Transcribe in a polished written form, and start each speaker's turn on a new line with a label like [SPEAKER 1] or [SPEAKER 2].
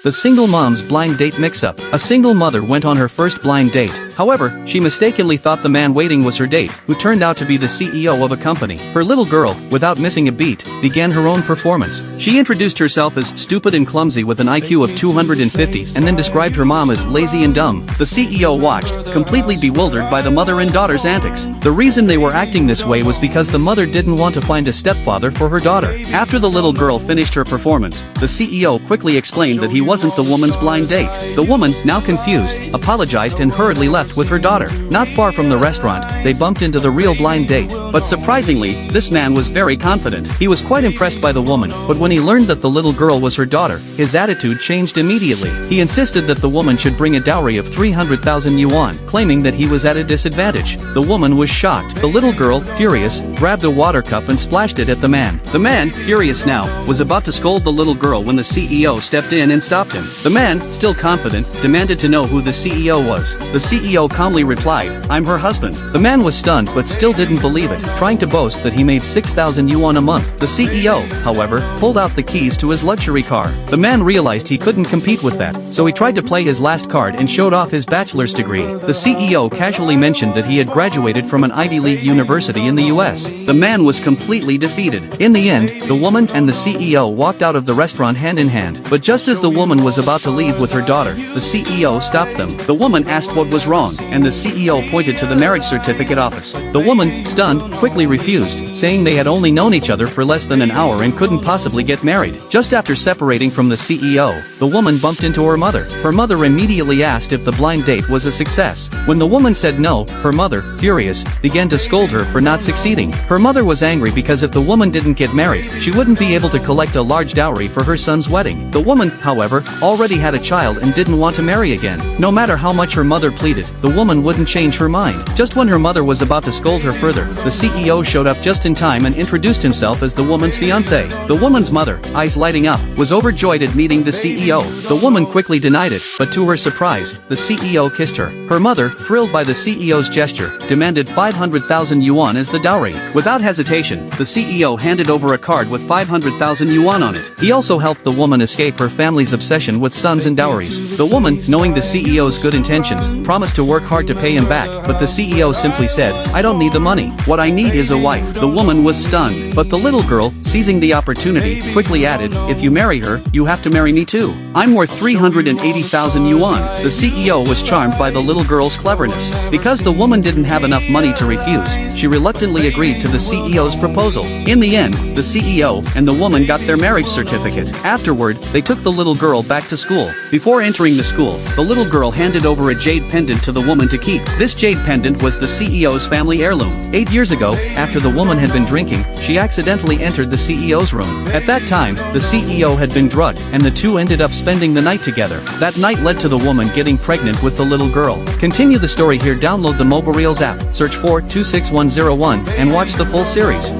[SPEAKER 1] The single mom's blind date mix-up. A single mother went on her first blind date. However, she mistakenly thought the man waiting was her date, who turned out to be the CEO of a company. Her little girl, without missing a beat, began her own performance. She introduced herself as stupid and clumsy with an IQ of 250 and then described her mom as lazy and dumb. The CEO watched, completely bewildered by the mother and daughter's antics. The reason they were acting this way was because the mother didn't want to find a stepfather for her daughter. After the little girl finished her performance, the CEO quickly explained that he wasn't the woman's blind date. The woman, now confused, apologized and hurriedly left with her daughter. Not far from the restaurant, they bumped into the real blind date. But surprisingly, this man was very confident. He was quite impressed by the woman, but when he learned that the little girl was her daughter, his attitude changed immediately. He insisted that the woman should bring a dowry of 300,000 yuan, claiming that he was at a disadvantage. The woman was shocked. The little girl, furious, grabbed a water cup and splashed it at the man. The man, furious now, was about to scold the little girl when the CEO stepped in and stopped him. The man, still confident, demanded to know who the CEO was. The CEO calmly replied, "I'm her husband." The man was stunned but still didn't believe it, trying to boast that he made 6,000 yuan a month. The CEO, however, pulled out the keys to his luxury car. The man realized he couldn't compete with that, so he tried to play his last card and showed off his bachelor's degree. The CEO casually mentioned that he had graduated from an Ivy League university in the US. The man was completely defeated. In the end, the woman and the CEO walked out of the restaurant hand in hand, but just as the woman was about to leave with her daughter, the CEO stopped them. The woman asked what was wrong, and the CEO pointed to the marriage certificate office. The woman, stunned, quickly refused, saying they had only known each other for less than an hour and couldn't possibly get married. Just after separating from the CEO, the woman bumped into her mother. Her mother immediately asked if the blind date was a success. When the woman said no, her mother, furious, began to scold her for not succeeding. Her mother was angry because if the woman didn't get married, she wouldn't be able to collect a large dowry for her son's wedding. The woman, however, already had a child and didn't want to marry again. No matter how much her mother pleaded, the woman wouldn't change her mind. Just when her mother was about to scold her further, the CEO showed up just in time and introduced himself as the woman's fiancé. The woman's mother, eyes lighting up, was overjoyed at meeting the CEO. The woman quickly denied it, but to her surprise, the CEO kissed her. Her mother, thrilled by the CEO's gesture, demanded 500,000 yuan as the dowry. Without hesitation, the CEO handed over a card with 500,000 yuan on it. He also helped the woman escape her family's obsession with sons and dowries. The woman, knowing the CEO's good intentions, promised to work hard to pay him back, but the CEO simply said, "I don't need the money. What I need is a wife." The woman was stunned, but the little girl, seizing the opportunity, quickly added, "If you marry her, you have to marry me too. I'm worth 380,000 yuan. The CEO was charmed by the little girl's cleverness. Because the woman didn't have enough money to refuse, she reluctantly agreed to the CEO's proposal. In the end, the CEO and the woman got their marriage certificate. Afterward, they took the little girl back to school. Before entering the school, the little girl handed over a jade pendant to the woman to keep. This jade pendant was the CEO's family heirloom. 8 years ago, after the woman had been drinking, she accidentally entered the CEO's room. At that time, the CEO had been drugged, and the two ended up spending the night together. That night led to the woman getting pregnant with the little girl. Continue the story here. Download the Mobile Reels app, search for 26101, and watch the full series.